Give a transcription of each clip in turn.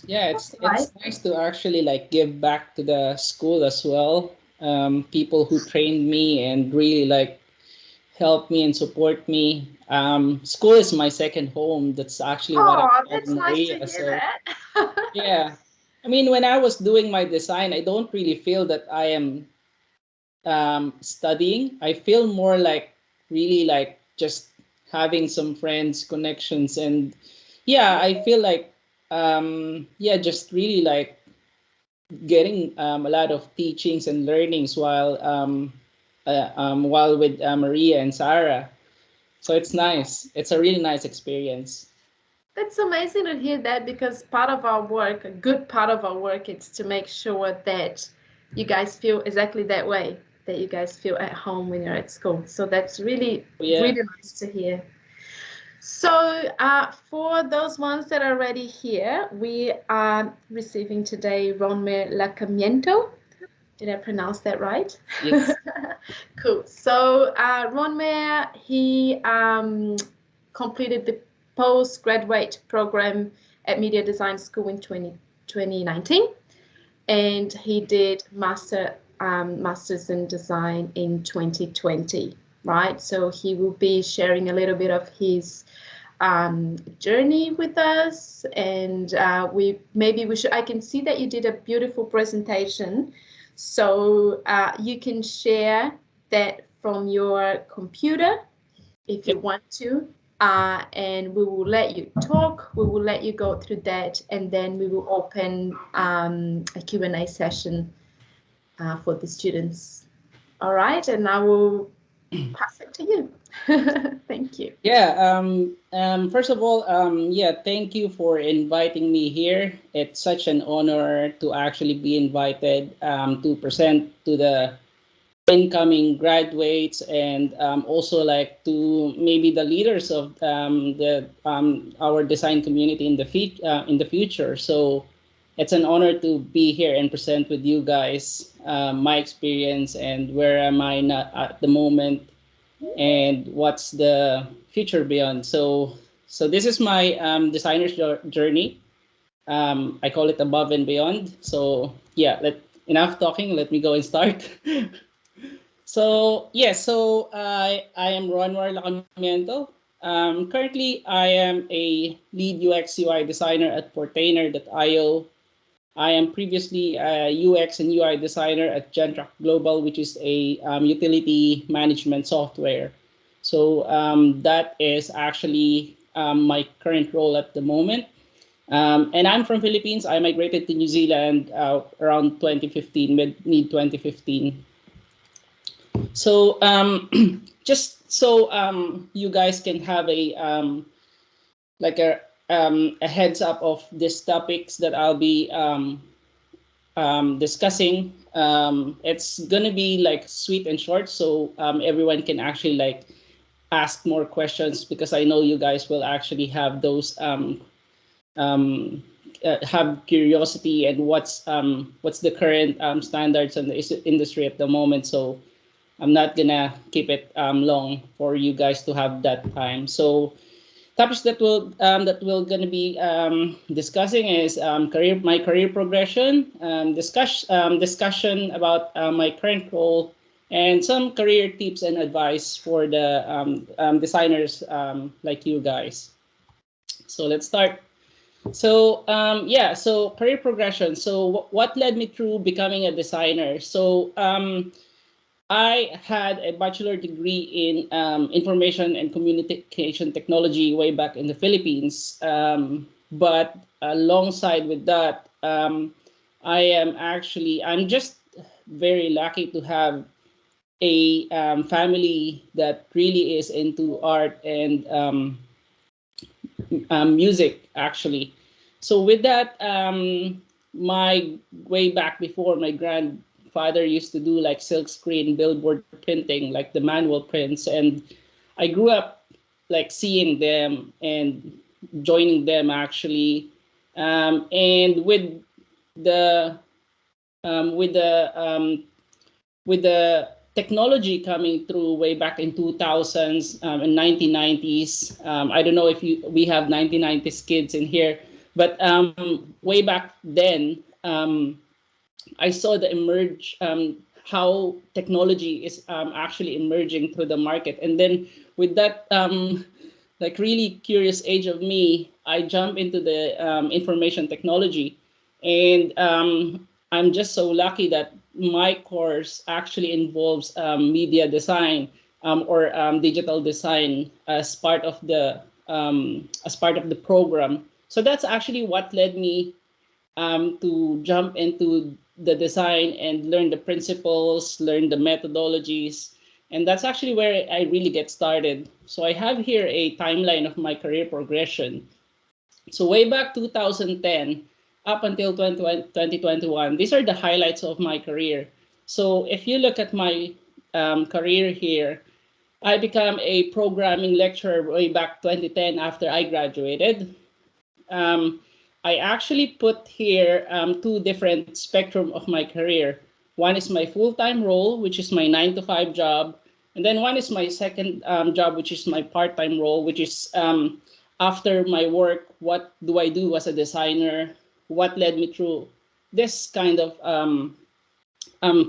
Yeah, Right. it's nice to actually like give back to the school as well. People who trained me and really like help me and support me. School is my second home. That's actually what I Oh, told that's nice to Maria. hear So that. yeah, I mean, when I was doing my design, I don't really feel that I am studying. I feel more like really like just having some friends, connections, and yeah, I feel like yeah, just really like getting a lot of teachings and learnings while with Maria and Sarah. So it's nice. It's a really nice experience. That's amazing to hear that because part of our work, a good part of our work, is to make sure that you guys feel exactly that way, that you guys feel at home when you're at school. So that's really, Yeah. really nice to hear. So, for those ones that are already here, we are receiving today Ronmar Lacamiento. Did I pronounce that right? Yes. Cool. So, Ronmar, he completed the postgraduate program at Media Design School in 2019, and he did masters in design in 2020. Right. So he will be sharing a little bit of his journey with us, and we maybe we should. I can see that you did a beautiful presentation, so you can share that from your computer if you Yep. want to, and we will let you talk. We will let you go through that, and then we will open a Q&A session for the students. All right, and I will pass it to you. Thank you. Yeah. First of all, yeah, thank you for inviting me here. It's such an honor to actually be invited to present to the incoming graduates and also like to maybe the leaders of the our design community in the future. So it's an honor to be here and present with you guys my experience and where am I not at the moment and what's the future beyond. So this is my designer's journey. I call it above and beyond. So yeah, let enough talking. Let me go and start. So yes, so I am Ronmar Lacamiento. Currently, I am a lead UX UI designer at Portainer.io. I am previously a UX and UI designer at Gentrack Global, which is a utility management software. So that is actually my current role at the moment. And I'm from Philippines. I migrated to New Zealand around 2015, mid 2015. So just so you guys can have like a heads up of these topics that I'll be discussing. It's gonna be like sweet and short, so everyone can actually like ask more questions because I know you guys will actually have those um, have curiosity and what's the current standards in the industry at the moment. So I'm not gonna keep it long for you guys to have that time. So topics that we're gonna be discussing is my career progression, discussion about my current role, and some career tips and advice for the designers like you guys. So let's start. So yeah, so career progression. So what led me through becoming a designer? So I had a bachelor degree in information and communication technology way back in the Philippines. But alongside with that, I'm just very lucky to have a family that really is into art and music, actually. So with that, my way back before, my grandfather used to do like silk screen billboard printing, like the manual prints, and I grew up like seeing them and joining them actually. And the with the with the technology coming through way back in 2000s and 1990s. I don't know if we have 1990s kids in here, But way back then, I saw the emerge how technology is actually emerging through the market, and then with that like really curious age of me, I jump into the information technology, and I'm just so lucky that my course actually involves media design or digital design as part of the program. So that's actually what led me to jump into the design and learn the principles, learn the methodologies. And that's actually where I really get started. So I have here a timeline of my career progression. So way back 2010 up until 2021, these are the highlights of my career. So if you look at my career here, I became a programming lecturer way back 2010 after I graduated. um, I actually put here two different spectrum of my career. One is my full-time role, which is my 9 to 5 job, and then one is my second job, which is my part-time role, which is after my work, what do I do as a designer? What led me through this kind of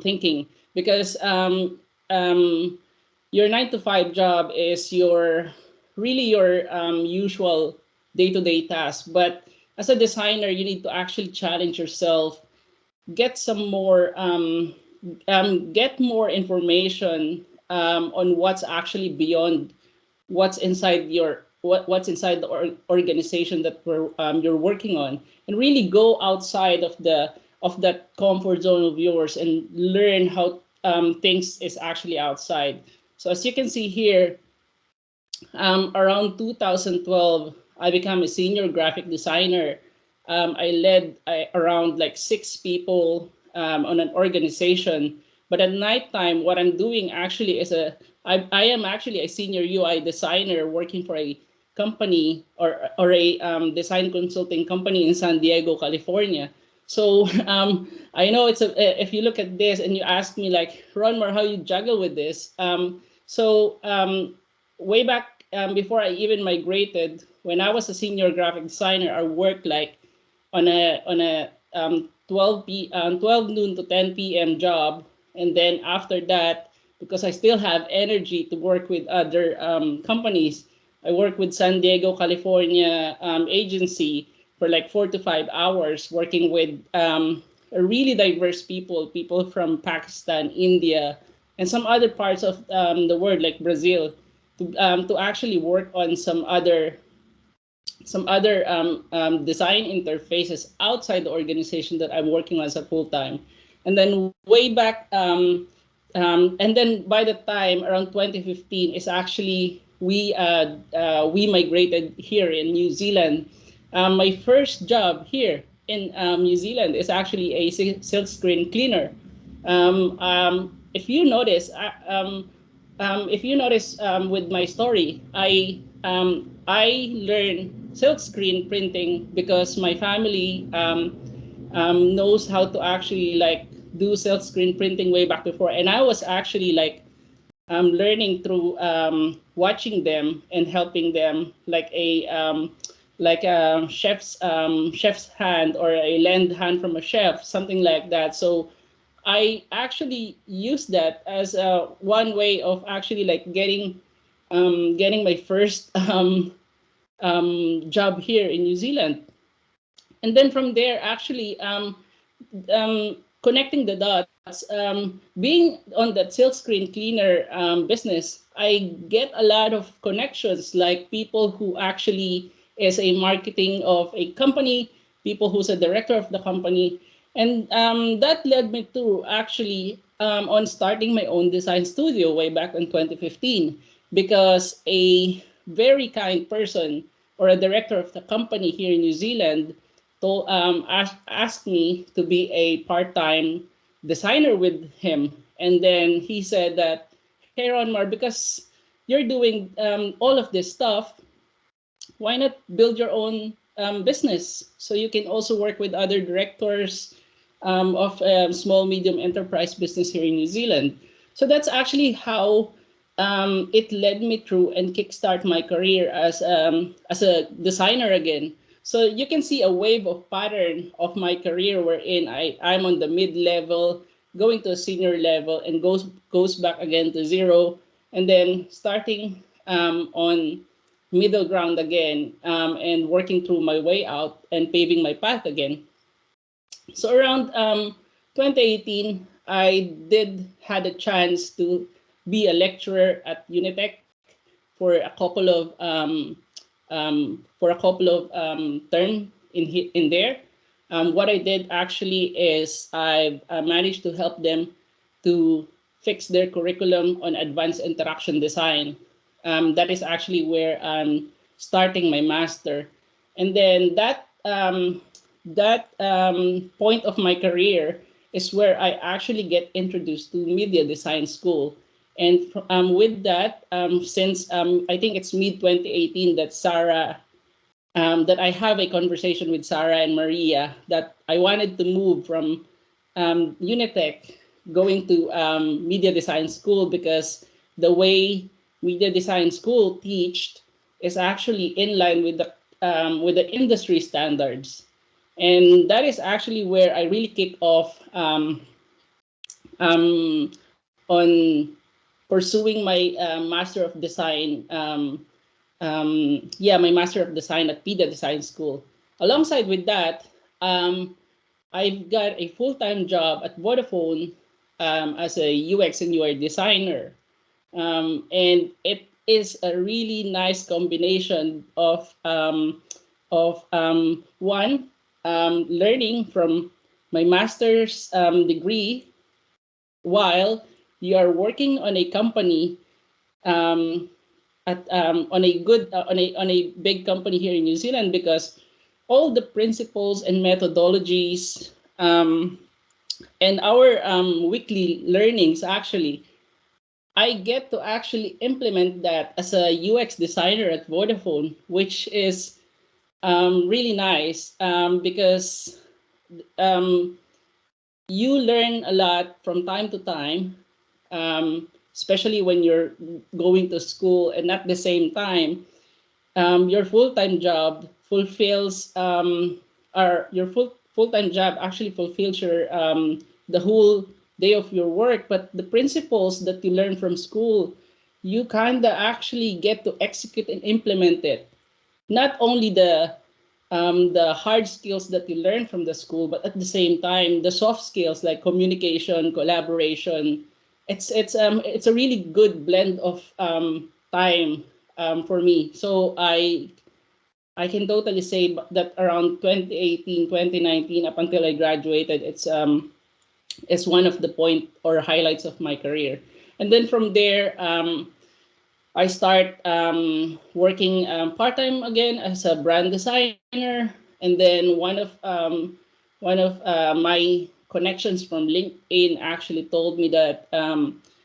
thinking? Because your 9 to 5 job is your really your usual day-to-day task, but as a designer you need to actually challenge yourself, get some more get more information on what's actually beyond what's inside what's inside the organization that you're working on, and really go outside of that comfort zone of yours and learn how things is actually outside. So as you can see here, around 2012, I became a senior graphic designer. I led around like 6 people on an organization. But at nighttime, what I'm doing actually is I am actually a senior UI designer working for a company or a design consulting company in San Diego, California. So I know if you look at this and you ask me like, Ronmar, how you juggle with this? Way back before I even migrated, when I was a senior graphic designer, I worked like on a 12 noon to 10 p.m. job, and then after that, because I still have energy to work with other companies, I work with San Diego, California agency for like 4 to 5 hours, working with really diverse people from Pakistan, India, and some other parts of the world like Brazil, to actually work on some other design interfaces outside the organization that I'm working on as a full time. And then way back, and then by the time around 2015 is actually we migrated here in New Zealand. My first job here in New Zealand is actually a silk screen cleaner. If you notice with my story, I learned silk screen printing because my family knows how to actually like do silk screen printing way back before, and I was actually learning through watching them and helping them like a chef's hand or a lend hand from a chef, something like that. So I actually use that as one way of actually like getting my first job here in New Zealand. And then from there, actually, connecting the dots, being on that silk screen cleaner business, I get a lot of connections, like people who actually is a marketing of a company, people who's a director of the company. And that led me to actually on starting my own design studio way back in 2015, because a very kind person or a director of the company here in New Zealand asked me to be a part-time designer with him. And then he said that, hey, Ronmar, because you're doing all of this stuff, why not build your own business so you can also work with other directors of small medium enterprise business here in New Zealand. So that's actually how it led me through and kickstart my career as a designer again. So you can see a wave of pattern of my career wherein I'm on the mid-level, going to a senior level, and goes back again to zero, and then starting on middle ground again, and working through my way out and paving my path again. So around 2018, I did had a chance to be a lecturer at Unitech for a couple of term in there. What I did actually is I managed to help them to fix their curriculum on advanced interaction design. That is actually where I'm starting my master, and then that point of my career is where I actually get introduced to media design school. And with that, since I think it's mid 2018 that I have a conversation with Sarah and Maria that I wanted to move from Unitech going to media design school, because the way media design school teached is actually in line with the industry standards, and that is actually where I really kick off on pursuing my master of design. My master of design at PIDA Design School. Alongside with that, I've got a full-time job at Vodafone as a UX and UI designer, and it is a really nice combination of one, learning from my master's degree while you are working on a company, um, on a on a big company here in New Zealand, because all the principles and methodologies, and our weekly learnings, actually I get to actually implement that as a UX designer at Vodafone, which is really nice, because um, you learn a lot from time to time, especially when you're going to school, and at the same time, your full-time job fulfills or your full-time job actually fulfills your the whole day of your work, but the principles that you learn from school, you kind of actually get to execute and implement it. Not only the hard skills that you learn from the school, but at the same time the soft skills like communication, collaboration. It's a really good blend of time for me. So I can totally say that around 2018, 2019, up until I graduated, it's one of the point or highlights of my career. And then from there, I start working part-time again as a brand designer. And then one of my connections from LinkedIn actually told me that,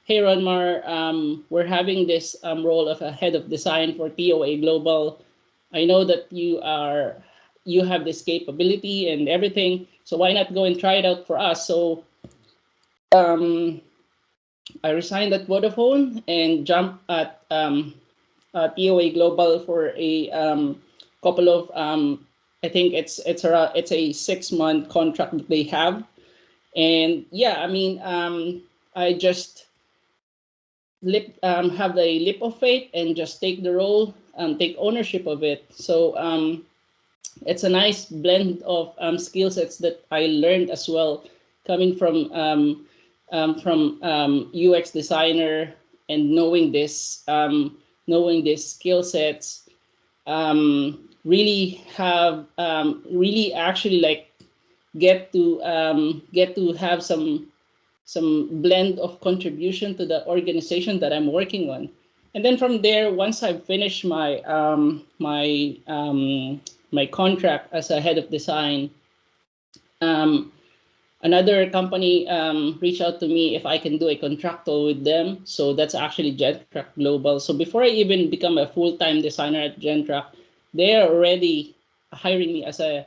hey Ronmar, we're having this role of a head of design for TOA Global. I know that you have this capability and everything, so why not go and try it out for us? So um, I resigned at Vodafone and jumped at TOA Global for a couple of I think it's a 6 month contract that they have. And yeah, I mean, I just have the leap of faith and just take the role, take ownership of it. So it's a nice blend of skill sets that I learned as well, coming from UX designer, and knowing these skill sets, really have really actually like get to have some blend of contribution to the organization that I'm working on. And then from there, once I've finished my contract as a head of design, um, another company reached out to me if I can do a contractual with them. So that's actually Gentrack Global. So before I even become a full-time designer at Gentrack, they are already hiring me as a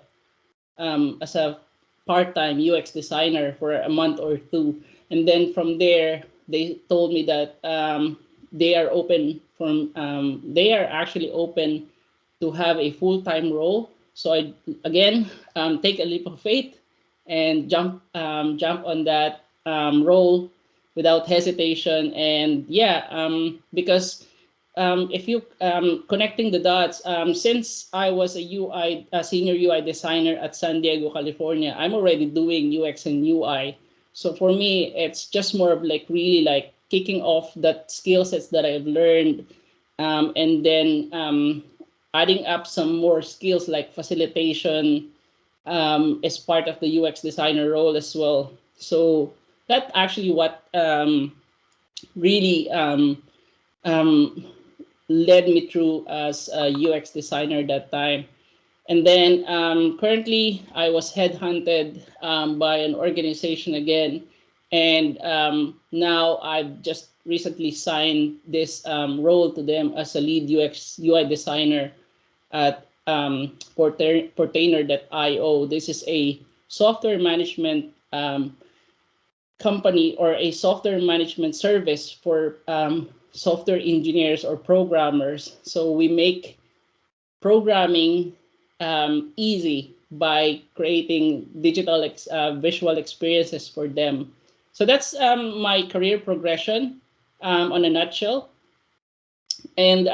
part-time UX designer for a month or two. And then from there, they told me that they are actually open to have a full-time role So I again take a leap of faith and jump on that role without hesitation. And yeah, because if you connecting the dots, since I was a senior UI designer at San Diego, California, I'm already doing UX and UI. So for me, it's just more of like really like kicking off that skill sets that I've learned, and then adding up some more skills like facilitation as part of the UX designer role as well. So that actually what really um, led me through as a UX designer that time. And then currently, I was headhunted by an organization again. And now I've just recently signed this role to them as a lead UX UI designer at Portainer.io. This is a software management company or a software management service for software engineers or programmers. So we make programming easy by creating visual experiences for them. So that's my career progression on a nutshell. And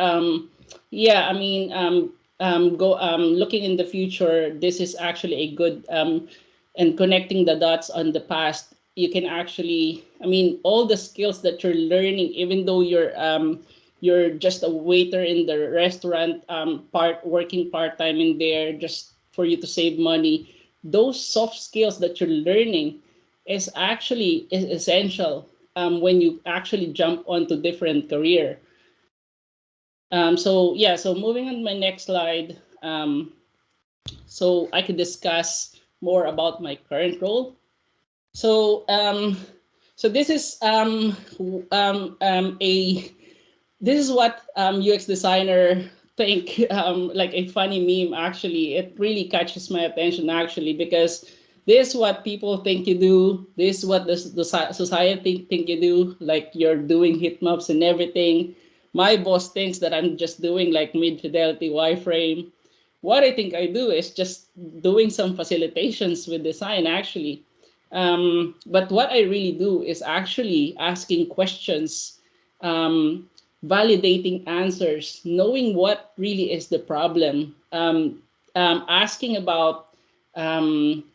yeah, I mean, go looking in the future. This is actually a good and connecting the dots on the past. You can actually, I mean, all the skills that you're learning, even though you're just a waiter in the restaurant, working part time in there, just for you to save money. Those soft skills that you're learning is essential when you actually jump onto different career. So yeah, so moving on to my next slide, so I could discuss more about my current role. So so this is a this is what UX designer think like a funny meme. Actually, it really catches my attention actually because this is what people think you do. This is what the society think you do. Like you're doing heat maps and everything. My boss thinks that I'm just doing like mid fidelity wireframe. What I think I do is just doing some facilitations with design actually. But what I really do is actually asking questions, um, validating answers, knowing what really is the problem, asking about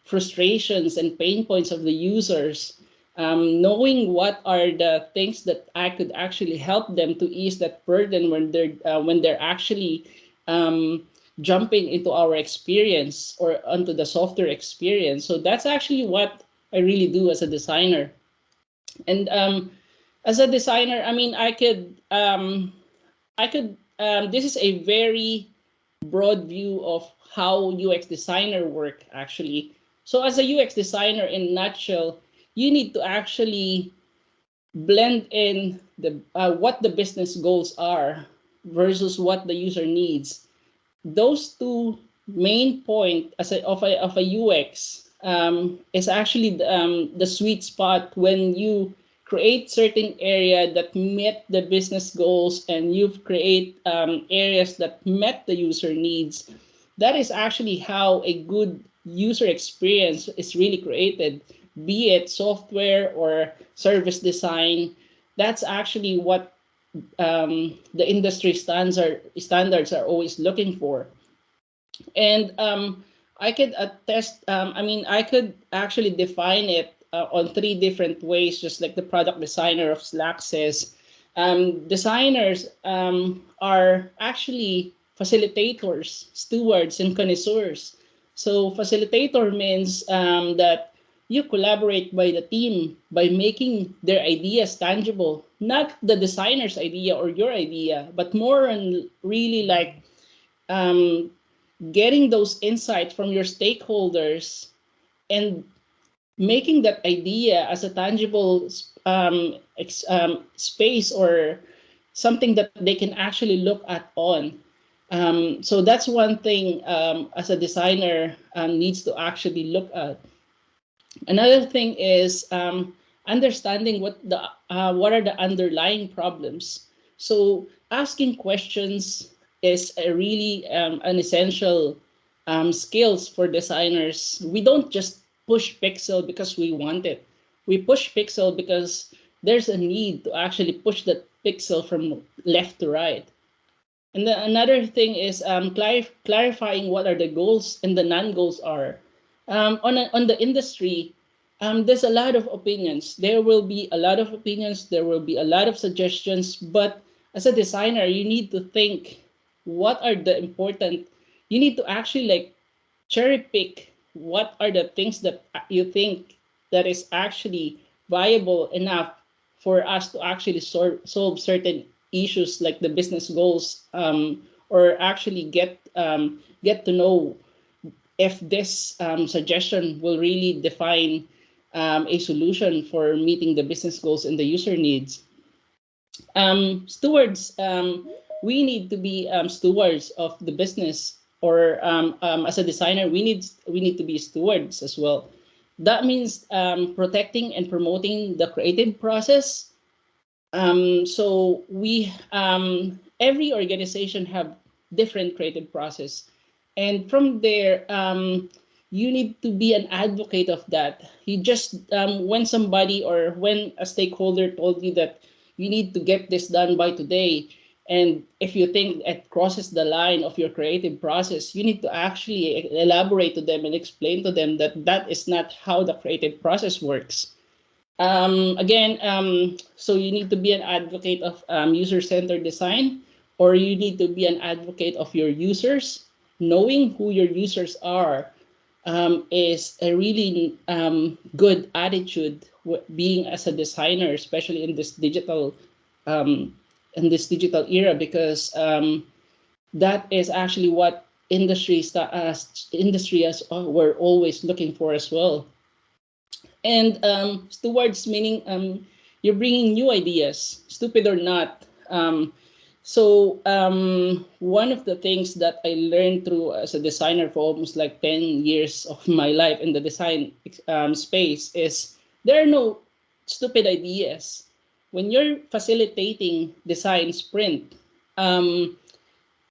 frustrations and pain points of the users, knowing what are the things that I could actually help them to ease that burden when they're actually um, jumping into our experience or onto the software experience. So that's actually what I really do as a designer. And as a designer, I mean, this is a very broad view of how UX designer work actually. So as a UX designer in a nutshell, you need to actually blend in the what the business goals are versus what the user needs. Those two main point of a UX is actually the sweet spot when you create certain area that met the business goals and you create areas that met the user needs. That is actually how a good user experience is really created, be it software or service design. That's actually what the industry standards are always looking for. And I could attest, I mean, I could actually define it on three different ways, just like the product designer of Slack says. Designers are actually facilitators, stewards, and connoisseurs. So, facilitator means that you collaborate by the team by making their ideas tangible, not the designer's idea or your idea, but more on really like um, getting those insights from your stakeholders and making that idea as a tangible space or something that they can actually look at on. So that's one thing as a designer needs to actually look at. Another thing is understanding what are the underlying problems. So asking questions is a really an essential skills for designers. We don't just push pixel because we want it. We push pixel because there's a need to actually push that pixel from left to right. And then another thing is clarifying what are the goals and the non-goals are. On the industry, there's a lot of opinions. There will be a lot of opinions. There will be a lot of suggestions. But as a designer, you need to think what are the important. You need to actually like cherry pick what are the things that you think that is actually viable enough for us to actually solve certain issues like the business goals, or actually get to know if this suggestion will really define a solution for meeting the business goals and the user needs. Stewards, we need to be stewards of the business, or as a designer, we need to be stewards as well. That means protecting and promoting the creative process. So we every organization have different creative process, and from there, you need to be an advocate of that. You just when somebody or when a stakeholder told you that you need to get this done by today, and if you think it crosses the line of your creative process, you need to actually elaborate to them and explain to them that that is not how the creative process works. Again, so you need to be an advocate of user-centered design, or you need to be an advocate of your users. Knowing who your users are is a really good attitude. Being as a designer, especially um, in this digital era, because that is actually what industry as we're always looking for as well. And stewards meaning you're bringing new ideas, stupid or not. One of the things that I learned through as a designer for almost like 10 years of my life in the design space is there are no stupid ideas. When you're facilitating design sprint, um,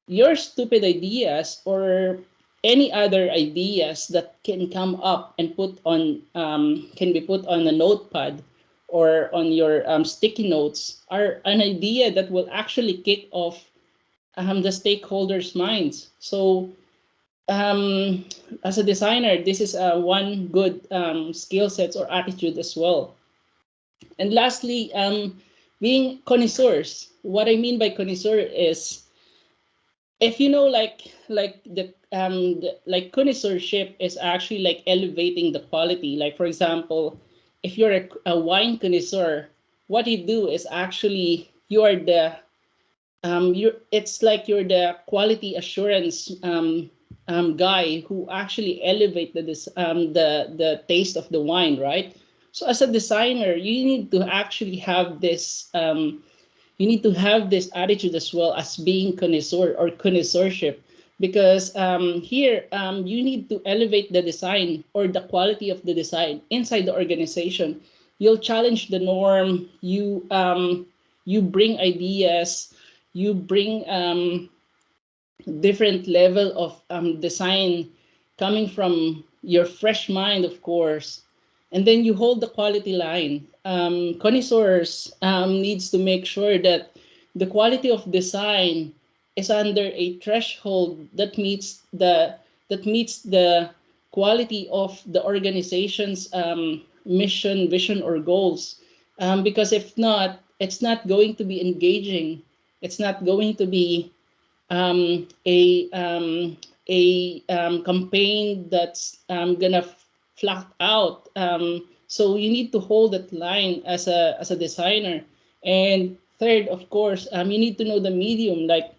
your stupid ideas or any other ideas that can come up and put on can be put on a notepad or on your sticky notes are an idea that will actually kick off the stakeholders' minds. So as a designer, this is one good skill sets or attitude as well. And lastly, being connoisseurs. What I mean by connoisseur is if you know like connoisseurship is actually like elevating the quality. Like for example, if you're a wine connoisseur, what you do is actually you are the you it's like you're the quality assurance guy who actually elevate the taste of the wine, right? So as a designer, you need to actually have this you need to have this attitude as well as being connoisseur or connoisseurship, because here you need to elevate the design or the quality of the design inside the organization. You'll challenge the norm. You bring ideas. You bring different level of design coming from your fresh mind, of course, and then you hold the quality line. Connoisseurs needs to make sure that the quality of design is under a threshold that meets the quality of the organization's mission, vision, or goals. Because if not, it's not going to be engaging. It's not going to be um, a um, a campaign that's gonna flat out. So you need to hold that line as a designer. And third, of course, you need to know the medium. Like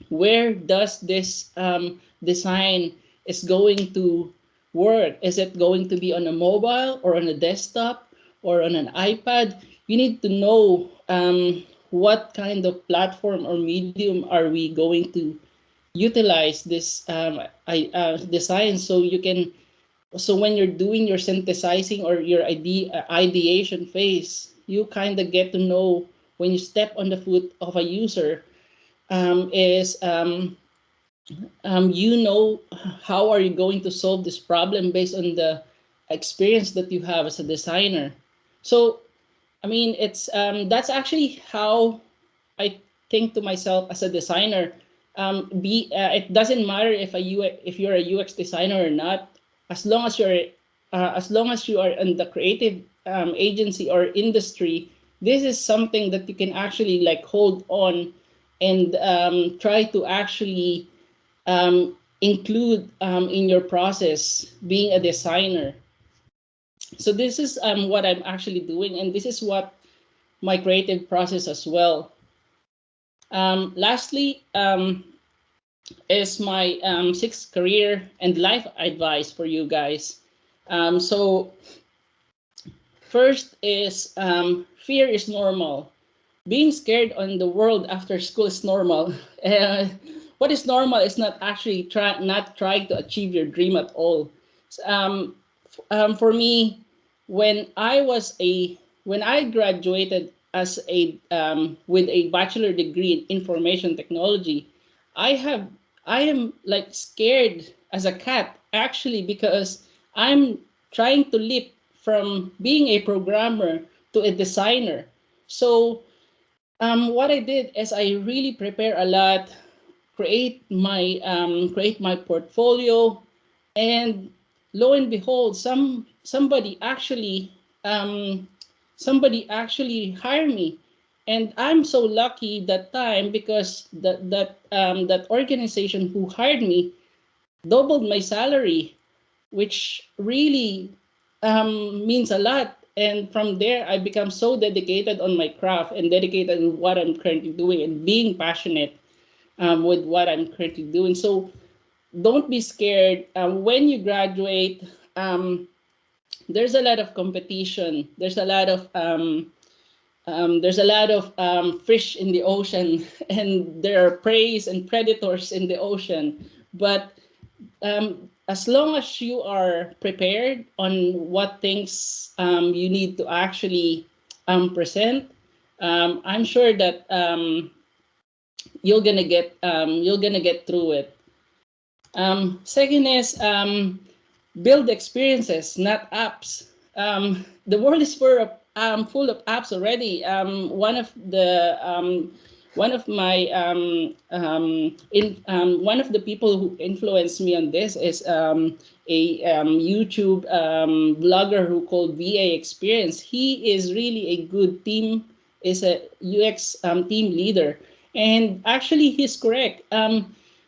where does this design is going to work? Is it going to be on a mobile or on a desktop or on an iPad? You need to know what kind of platform or medium are we going to utilize this design, so you can so when you're doing your synthesizing or your ideation phase, you kind of get to know when you step on the foot of a user is you know how are you going to solve this problem based on the experience that you have as a designer. So I mean, it's that's actually how I think to myself as a designer. Be It doesn't matter if if you're a UX designer or not, as long as you are in the creative agency or industry. This is something that you can actually like hold on and try to actually include in your process being a designer. So this is what I'm actually doing, and this is what my creative process as well. Lastly, is my sixth career and life advice for you guys. So first is fear is normal. Being scared on the world after school is normal. Uh, what is normal is not actually not trying to achieve your dream at all. Um, for me, when I was a when I graduated as a with a bachelor degree in information technology, I have I am like scared as a cat actually because I'm trying to leap from being a programmer to a designer. So what I did is I really prepare a lot, create my portfolio, and lo and behold, um, somebody actually hired me, and I'm so lucky that time because that organization who hired me doubled my salary, which really means a lot. And from there, I become so dedicated on my craft and dedicated in what I'm currently doing and being passionate with what I'm currently doing. So don't be scared. When you graduate, um, there's a lot of competition. There's a lot of fish in the ocean, and there are preys and predators in the ocean. But as long as you are prepared on what things you need to actually present, I'm sure that you're gonna get through it. Second is build experiences, not apps. The world is full of apps already. One of my one of the people who influenced me on this is a YouTube blogger who called VA Experience. He is really a good is a UX team leader, and actually he's correct.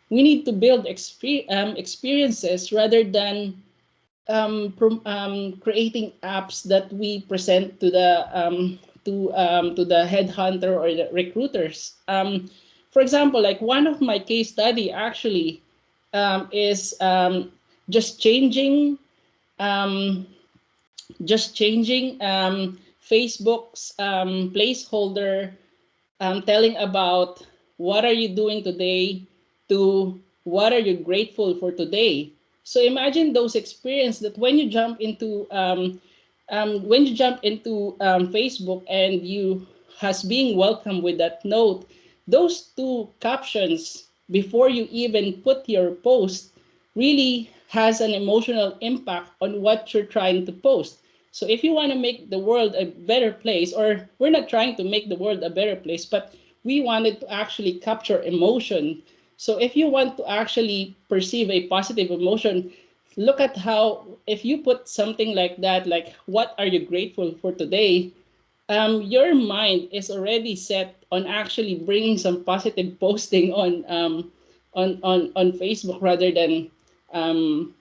We need to build experiences rather than creating apps that we present to the headhunter or the recruiters. For example, like one of my case study actually is just changing um, just changing Facebook's placeholder telling about what are you doing today to what are you grateful for today. So imagine those experience that when you jump into Facebook and you has being welcomed with that note, those two captions before you even put your post really has an emotional impact on what you're trying to post. So if you want to make the world a better place, or we're not trying to make the world a better place, but we wanted to actually capture emotion. So if you want to actually perceive a positive emotion, look at how if you put something like that, like what are you grateful for today, your mind is already set on actually bringing some positive posting on Facebook rather than um,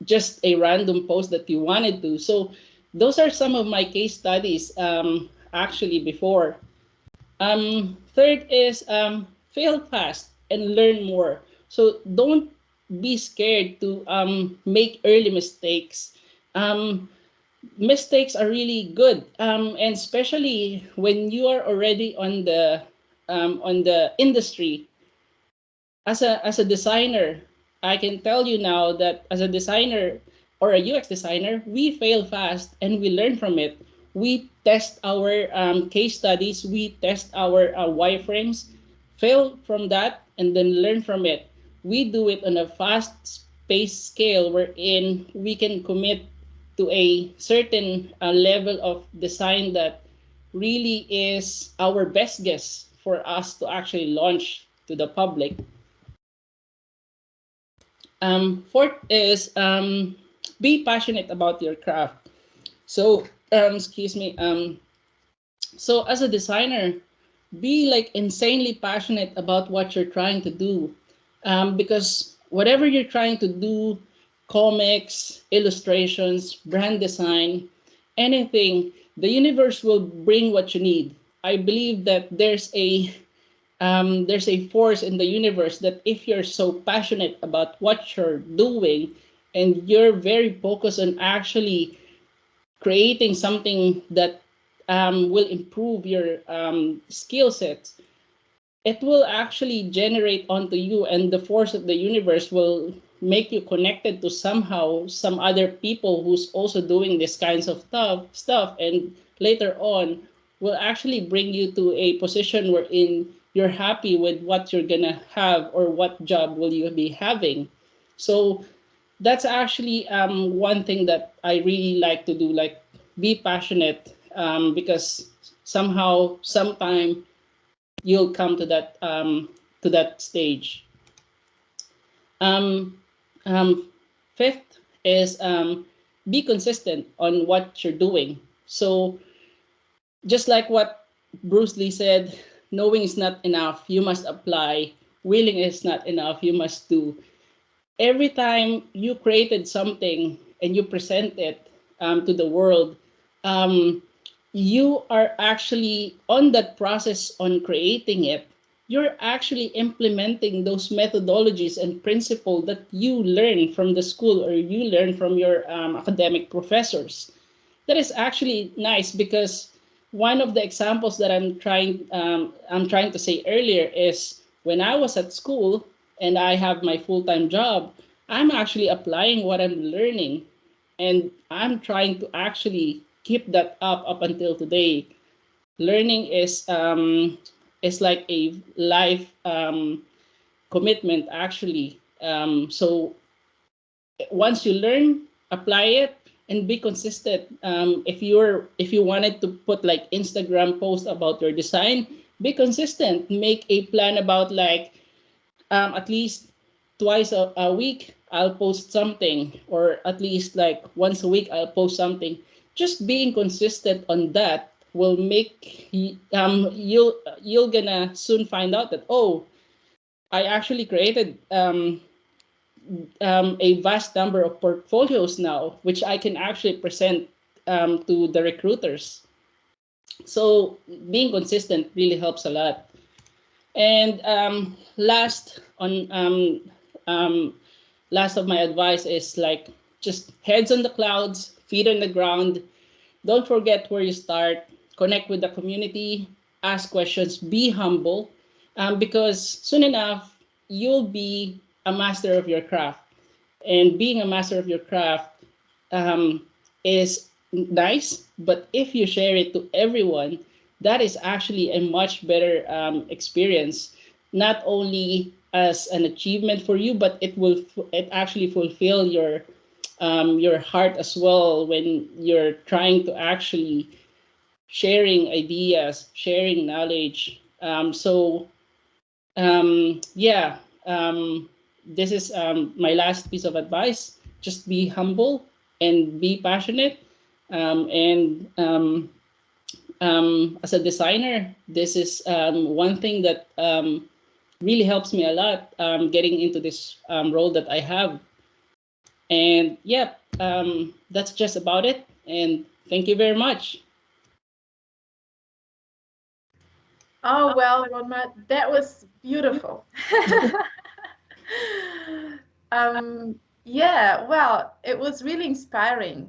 just a random post that you wanted to. So those are some of my case studies actually before. Third is fail fast and learn more. So don't be scared to make early mistakes. Um, Mistakes are really good, and especially when you are already on the industry as a designer. I can tell you now that as a designer or a UX designer, we fail fast and we learn from it. We test our case studies, we test our wireframes, fail from that, and then learn from it. we do it on a fast paced scale wherein we can commit to a certain level of design that really is our best guess for us to actually launch to the public. Fourth is be passionate about your craft. So, excuse me. So as a designer, be like insanely passionate about what you're trying to do, because whatever you're trying to do, comics, illustrations, brand design, anything, the universe will bring what you need. I believe that there's a force in the universe that if you're so passionate about what you're doing and you're very focused on actually creating something that will improve your skill sets, it will actually generate onto you, and the force of the universe will make you connected to somehow some other people who's also doing this kinds of stuff, and later on will actually bring you to a position wherein you're happy with what you're gonna have or what job will you be having. So that's actually one thing that I really like to do, like be passionate, because somehow, sometime you'll come to that stage. Um, Fifth is be consistent on what you're doing. So just like what Bruce Lee said, knowing is not enough. You must apply. Willing is not enough. You must do. Every time you created something and you present it to the world, um, you are actually on that process on creating it. You're actually implementing those methodologies and principles that you learn from the school or you learn from your academic professors. That is actually nice because one of the examples that I'm trying to say earlier is when I was at school and I have my full-time job, I'm actually applying what I'm learning, and I'm trying to actually keep that up until today. Learning is like a life commitment actually. So once you learn, apply it and be consistent. If you wanted to put like Instagram post about your design, be consistent. Make a plan about like at least twice a week I'll post something, or at least like once a week I'll post something. Just being consistent on that will make you'll gonna soon find out that, oh, I actually created a vast number of portfolios now, which I can actually present to the recruiters. So being consistent really helps a lot. And um, last of my advice is like just heads on the clouds, feet on the ground. Don't forget where you start. Connect with the community. Ask questions. Be humble, because soon enough you'll be a master of your craft. And being a master of your craft um, is nice, but if you share it to everyone, that is actually a much better experience. Not only as an achievement for you, but it actually fulfill your heart as well when you're trying to actually sharing ideas, sharing knowledge. Yeah, this is my last piece of advice. Just be humble and be passionate. And As a designer, this is one thing that really helps me a lot getting into this role that I have. And yeah, that's just about it. And thank you very much. Oh, well, Ronma, that was beautiful. Yeah, well, it was really inspiring.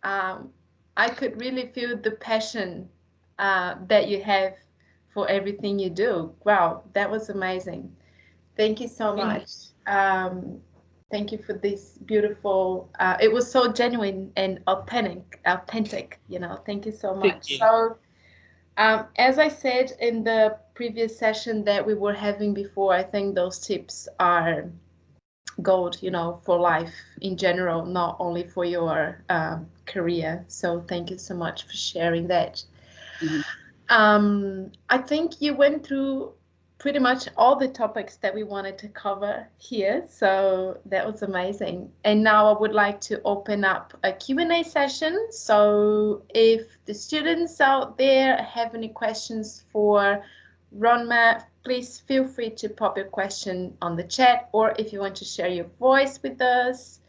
Um, I could really feel the passion that you have for everything you do. Wow, that was amazing. Thank you so Thank, much. Thank you for this beautiful. It was so genuine and authentic. Thank you so thank much. you. So, as I said in the previous session that we were having before, I think those tips are gold, for life in general, not only for your career. So thank you so much for sharing that. Mhm. I think you went through pretty much all the topics that we wanted to cover here, so that was amazing. And now I would like to open up a Q&A session. So if the students out there have any questions for Ronma, please feel free to pop your question on the chat, or if you want to share your voice with us,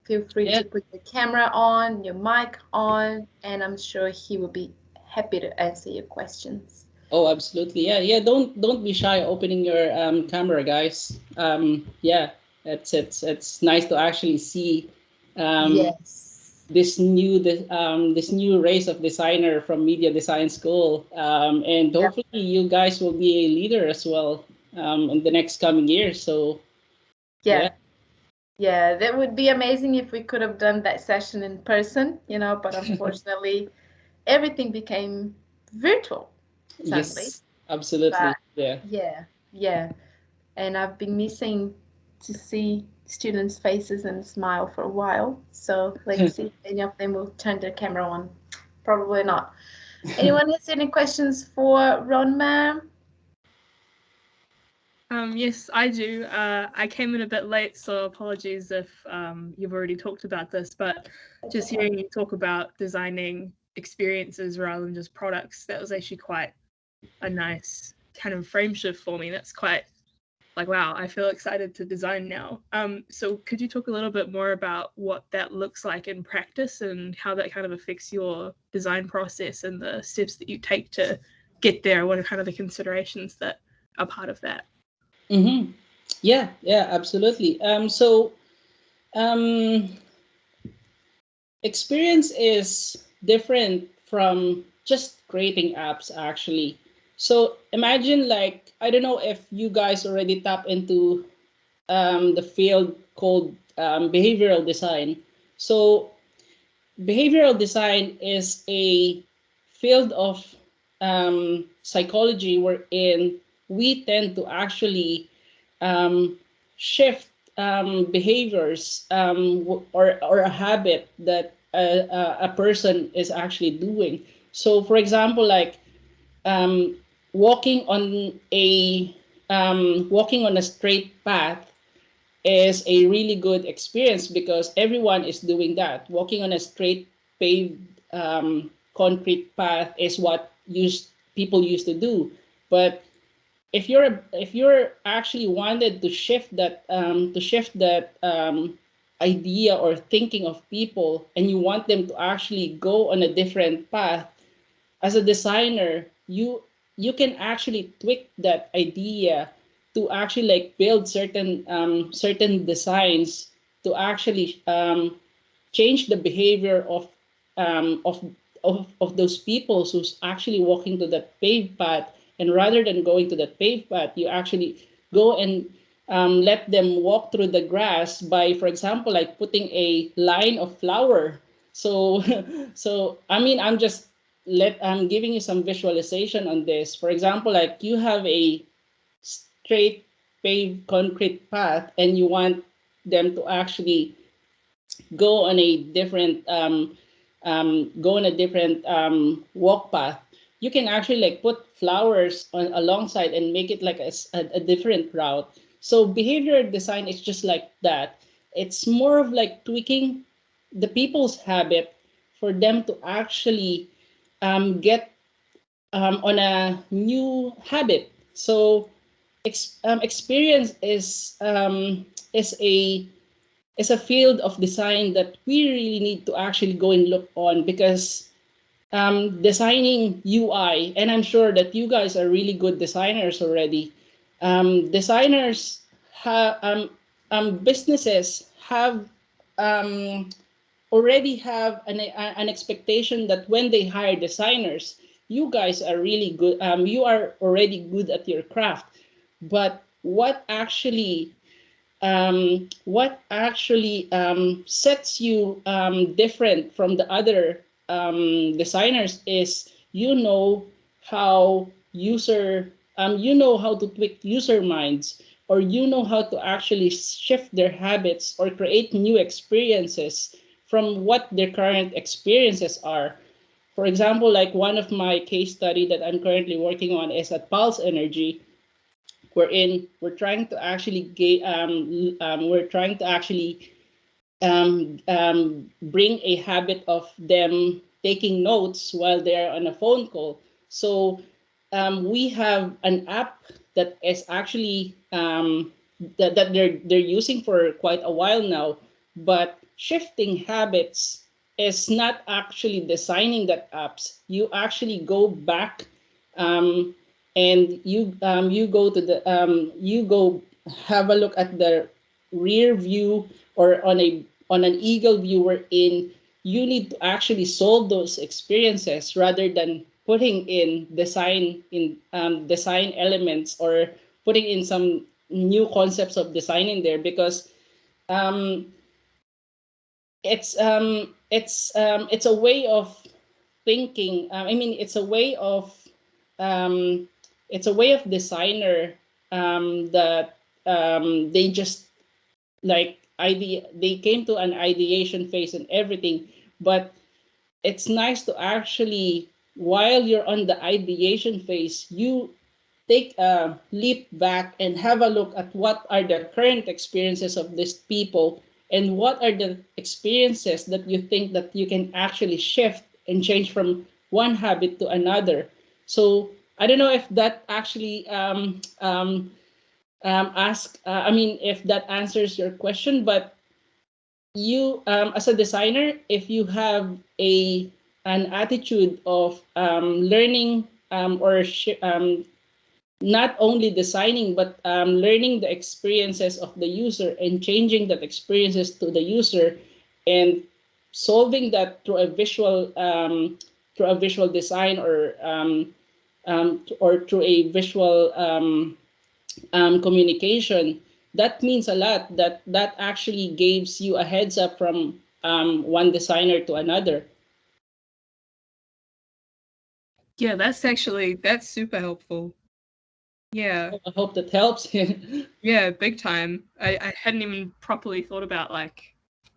feel free Yeah. to put your camera on, your mic on, and I'm sure he will be happy to answer your questions. Oh, absolutely. Yeah, yeah. Don't be shy opening your camera, guys. Yeah, it's nice to actually see um, Yes. this new race of designer from media design school, and Yep. hopefully you guys will be a leader as well in the next coming years. So yeah. Yeah. Yeah, that would be amazing if we could have done that session in person, but unfortunately everything became virtual suddenly. Yes, But absolutely. Yeah. yeah, yeah. And I've been missing to see students' faces and smile for a while. So let's see if any of them will turn their camera on. Probably not. Anyone has any questions for Ronma? Yes, I do. I came in a bit late, so apologies if you've already talked about this, but That's just okay. hearing you talk about designing experiences rather than just products, that was actually quite a nice kind of frame shift for me. That's quite like, wow, I feel excited to design now. So could you talk a little bit more about what that looks like in practice and how that kind of affects your design process and the steps that you take to get there? What are kind of the considerations that are part of that? Mm-hmm. Yeah, yeah, absolutely. So um, experience is different from just creating apps actually. So imagine like I don't know if you guys already tap into the field called behavioral design. So behavioral design is a field of psychology wherein we tend to actually um, shift behaviors or a habit that a person is actually doing. So, for example, like um, walking on a straight path is a really good experience because everyone is doing that. Walking on a straight paved concrete path is what people used to do. But if you're actually wanted to shift that idea or thinking of people, and you want them to actually go on a different path, as a designer, you can actually tweak that idea to actually like build certain designs to actually change the behavior um, of, of those people who's actually walking to that paved path, and rather than going to that paved path, you actually go and let them walk through the grass by, for example, like putting a line of flower. So so I mean, I'm giving you some visualization on this. For example, like you have a straight paved concrete path and you want them to actually go on a different walk path. You can actually like put flowers alongside and make it like a different route. So behavior design is just like that. It's more of like tweaking the people's habit for them to actually get on a new habit. So experience is a field of design that we really need to actually go and look on, because designing UI, and I'm sure that you guys are really good designers already. Designers have businesses have um, already have an expectation that when they hire designers, you guys are really good. You are already good at your craft, but what actually sets you different from the other designers is how to tweak user minds. or you know how to actually shift their habits or create new experiences from what their current experiences are. For example, like one of my case study that I'm currently working on is at Pulse Energy, wherein we're trying to actually bring a habit of them taking notes while they're on a phone call. So we have an app that is actually that they're using for quite a while now. But shifting habits is not actually designing that apps. You actually go back um, and you go to the you go have a look at the rear view or on an eagle view wherein you need to actually solve those experiences rather than putting in design elements or putting in some new concepts of design in there because um, it's a way of thinking. I mean, um, it's a way of designer that they just they came to an ideation phase and everything, but it's nice to actually, while you're on the ideation phase, you take a leap back and have a look at what are the current experiences of these people and what are the experiences that you think that you can actually shift and change from one habit to another. So I don't know if that actually I mean, if that answers your question, but you as a designer, if you have a an attitude of learning not only designing but learning the experiences of the user and changing that experiences to the user and solving that through a visual design or through a visual communication, that means a lot. That actually gives you a heads up from one designer to another. Yeah, that's super helpful. Yeah. I hope that helps. Yeah, big time. I hadn't even properly thought about like,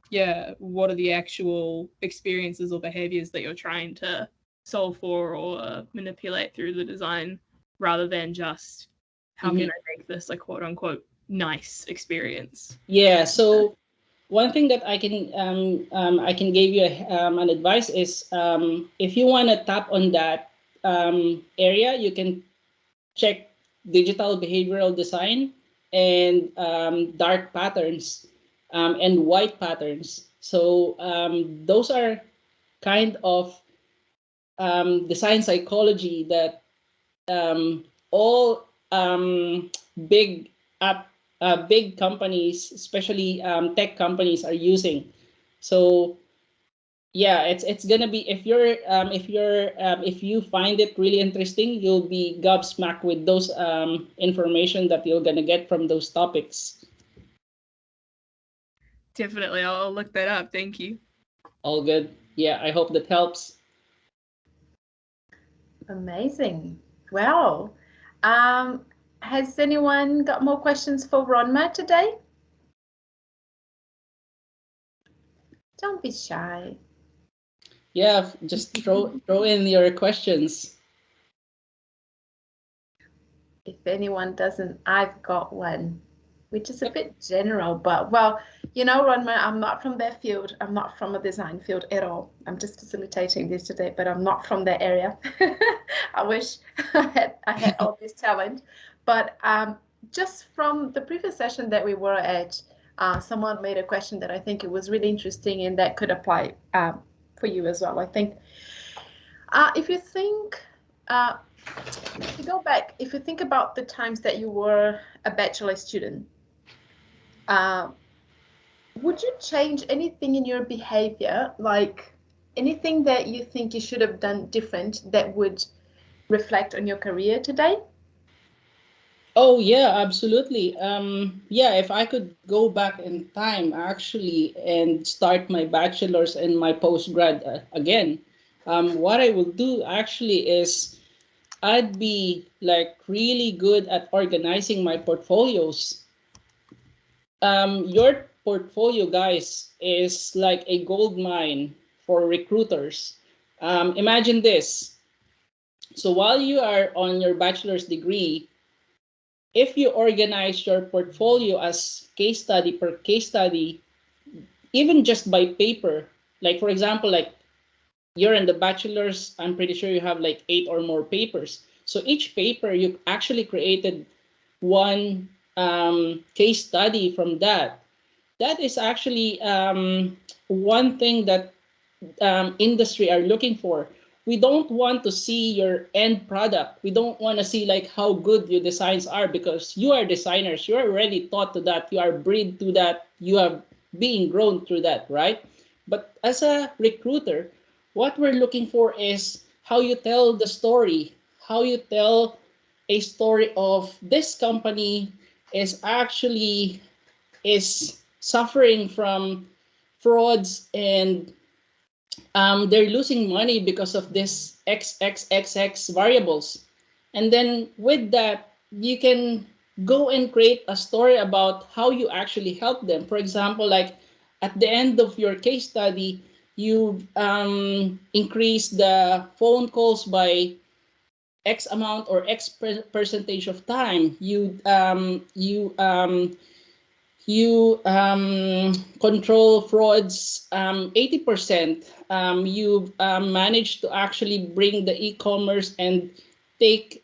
yeah, what are the actual experiences or behaviors that you're trying to solve for or manipulate through the design rather than just how can I make this a quote unquote nice experience. Yeah. So one thing that I can give you an advice is if you want to tap on that area, you can check digital behavioral design and dark patterns and white patterns. So those are kind of design psychology that all big app big companies, especially tech companies, are using. So yeah, it's gonna be if you find it really interesting, you'll be gobsmacked with those information that you're gonna get from those topics. Definitely, I'll look that up. Thank you. All good. Yeah, I hope that helps. Amazing. Well, has anyone got more questions for Ronma today? Don't be shy. Yeah, just throw in your questions. If anyone doesn't, I've got one, which is a bit general, but well, you know, Ronma, I'm not from that field. I'm not from a design field at all. I'm just facilitating this today, but I'm not from that area. I wish I had all this talent. But just from the previous session that we were at, someone made a question that I think it was really interesting and that could apply for you as well. I think if you think if you go back, if you think about the times that you were a bachelor student, uh, would you change anything in your behavior, like anything that you think you should have done different that would reflect on your career today? Oh yeah, absolutely. Yeah, if I could go back in time actually and start my bachelor's and my postgrad again, what I will do actually is I'd be like really good at organizing my portfolios. your portfolio, guys, is like a gold mine for recruiters. Imagine this. So while you are on your bachelor's degree, if you organize your portfolio as case study per case study, even just by paper, like for example, like you're in the bachelor's, I'm pretty sure you have like 8 or more papers. So each paper you actually created one case study from that. That is actually one thing that industry are looking for. We don't want to see your end product. We don't want to see like how good your designs are, because you are designers. You are already taught to that. You are bred to that. You are being grown through that, right? But as a recruiter, what we're looking for is how you tell the story, how you tell a story of this company is actually is suffering from frauds, and they're losing money because of this XXXX variables. And then with that, you can go and create a story about how you actually help them. For example, like at the end of your case study, you increase the phone calls by X amount or percentage of time. You control frauds 80%. You manage to actually bring the e-commerce and take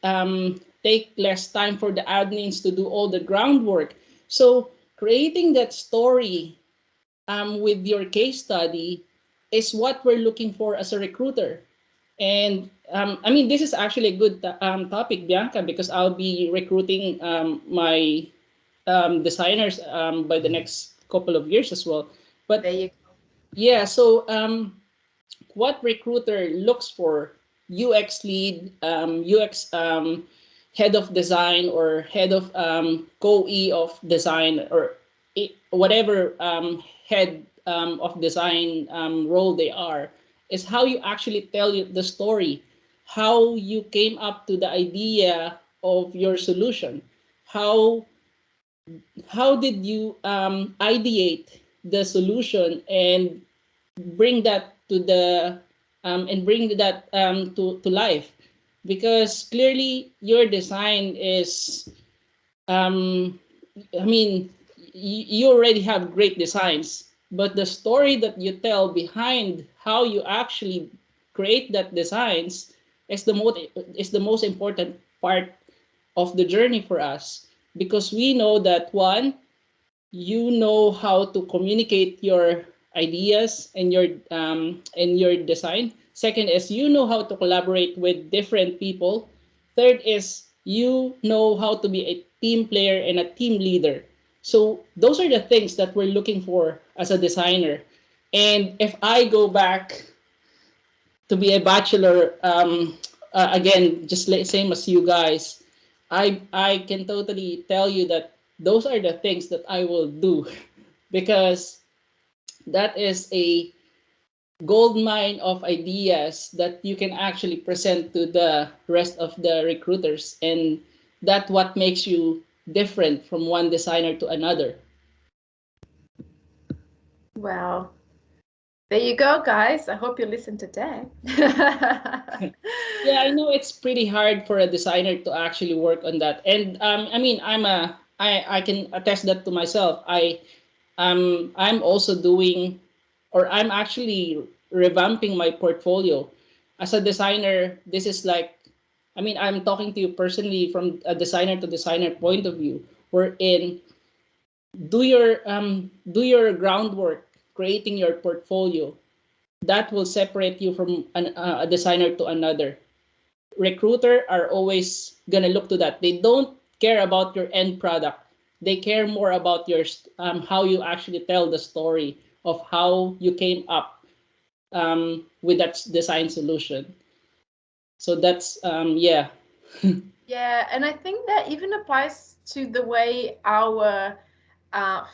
less time for the admins to do all the groundwork. So creating that story with your case study is what we're looking for as a recruiter. And I mean, this is actually a good topic, Bianca, because I'll be recruiting my designers by the next couple of years as well. But There you go. yeah, so what recruiter looks for: UX lead, UX head of design, or head of co-e of design, or whatever head of design role they are, is how you actually tell the story, how you came up to the idea of your solution, how did you ideate the solution and bring that to the bring that to life, because clearly your design is um, I mean, you already have great designs, but the story that you tell behind how you actually create that designs is the most important part of the journey for us, because we know that one, you know how to communicate your ideas and your design. Second is you know how to collaborate with different people. Third is you know how to be a team player and a team leader. So those are the things that we're looking for as a designer. And if I go back to be a bachelor, again, just same as you guys, I can totally tell you that those are the things that I will do because that is a gold mine of ideas that you can actually present to the rest of the recruiters, and that what makes you different from one designer to another. Wow. There you go, guys. I hope you listen to Dan. Yeah, I know it's pretty hard for a designer to actually work on that, and I mean, I can attest that to myself. I'm also doing, or I'm actually revamping my portfolio as a designer. This is like, I mean, I'm talking to you personally from a designer to designer point of view. Wherein do your groundwork, creating your portfolio. That will separate you from a designer to another. Recruiter are always gonna look to that. They don't care about your end product. They care more about your how you actually tell the story of how you came up with that design solution. So that's yeah. Yeah, and I think that even applies to the way our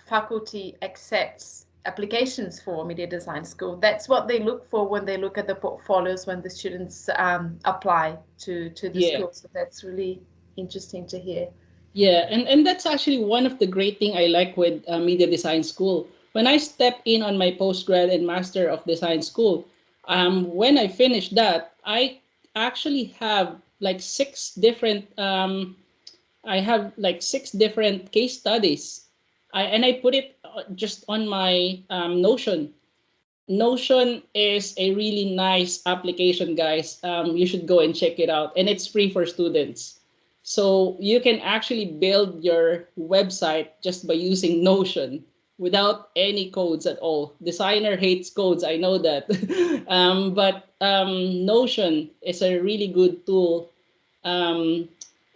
faculty accepts applications for media design school. That's what they look for when they look at the portfolios when the students apply to the Yeah. school. So that's really interesting to hear. Yeah, and that's actually one of the great thing I like with media design school. When I step in on my postgrad and master of design school, when I finish that, I actually have like I have like six different case studies. And I put it just on my Notion. Notion is a really nice application, guys. You should go and check it out, and it's free for students. So you can actually build your website just by using Notion without any codes at all. Designer hates codes, I know that, but Notion is a really good tool um,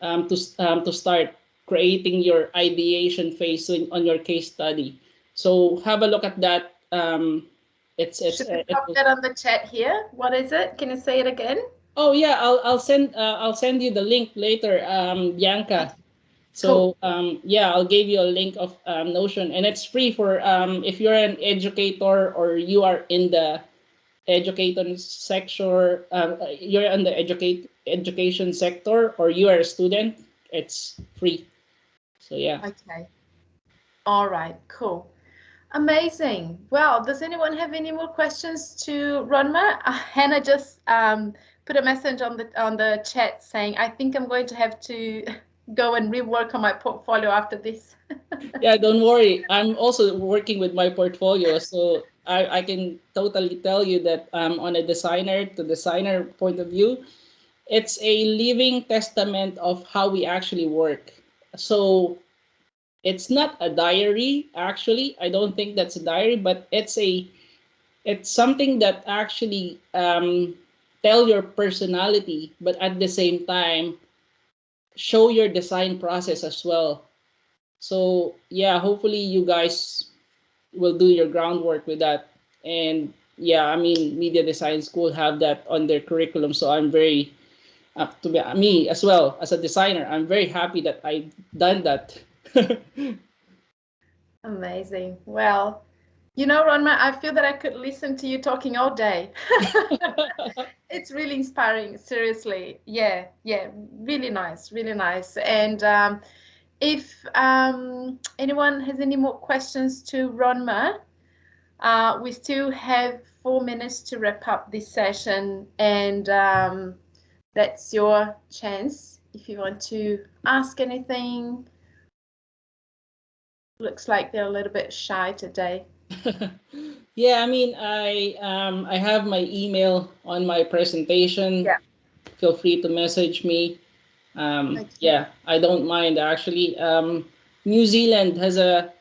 to start creating your ideation phase on your case study. So have a look at that. Should we pop that on the chat here? What is it? Can you say it again? Oh yeah, I'll send you the link later, Bianca. Cool. So yeah, I'll give you a link of Notion, and it's free for if you're an educator or you are in the education sector, you're in the education sector, or you are a student. It's free. So yeah. Okay. All right. Cool. Amazing. Well, does anyone have any more questions to Ronma? Hannah just put a message on the chat saying, "I think I'm going to have to go and rework on my portfolio after this." Yeah, don't worry. I'm also working with my portfolio, so I can totally tell you that on a designer to designer point of view, it's a living testament of how we actually work. So it's not a diary, actually. I don't think that's a diary, but it's something that actually tell your personality, but at the same time show your design process as well. So yeah, hopefully you guys will do your groundwork with that. And yeah, I mean, media design school have that on their curriculum. So I'm very, to be me as well as a designer, I'm very happy that I done that. Amazing. Well, you know, Ronma, I feel that I could listen to you talking all day. It's really inspiring, seriously. Yeah, yeah, really nice, really nice. And if anyone has any more questions to Ronma, we still have 4 minutes to wrap up this session, and that's your chance if you want to ask anything. Looks like they're a little bit shy today. Yeah, I mean, I have my email on my presentation. Yeah. Feel free to message me. Okay. Yeah, I don't mind actually. New Zealand has a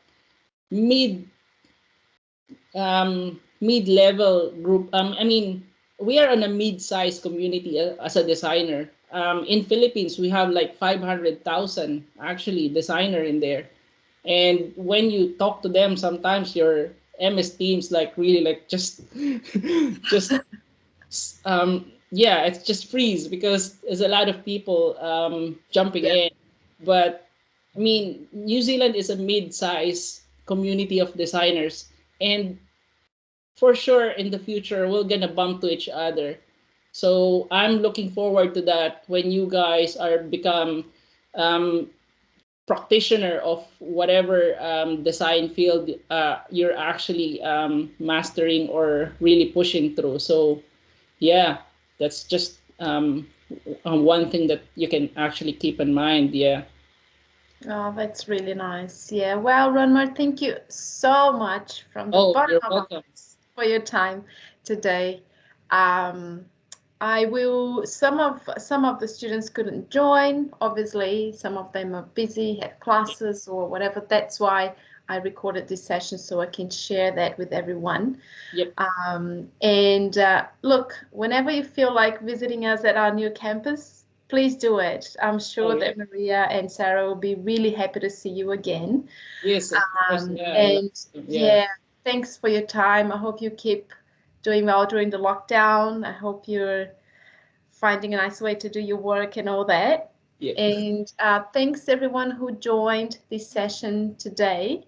mid mid-level group. I mean, we are on a mid-sized community as a designer. In Philippines, we have like 500,000 actually designer in there. And when you talk to them, sometimes your MS Teams like really like just just yeah, it's just freeze because there's a lot of people jumping Yeah. in. But I mean, New Zealand is a mid-size community of designers, and for sure in the future we're gonna bump to each other. So I'm looking forward to that when you guys are become um, practitioner of whatever design field you're actually mastering or really pushing through. So yeah, that's just one thing that you can actually keep in mind. Yeah. Oh, that's really nice. Yeah. Well, Ronmar, thank you so much from the Oh, bottom you're of my welcome. heart for your time today. Um, I will. Some of the students couldn't join. Obviously, some of them are busy, have classes or whatever. That's why I recorded this session so I can share that with everyone. Yep. And look, whenever you feel like visiting us at our new campus, please do it. I'm Oh sure yeah. that Maria and Sarah will be really happy to see you again. Yes, of course. Yeah, I love And it. Yeah. yeah, thanks for your time. I hope you keep doing well during the lockdown. I hope you're finding a nice way to do your work and all that. Yeah. And thanks everyone who joined this session today.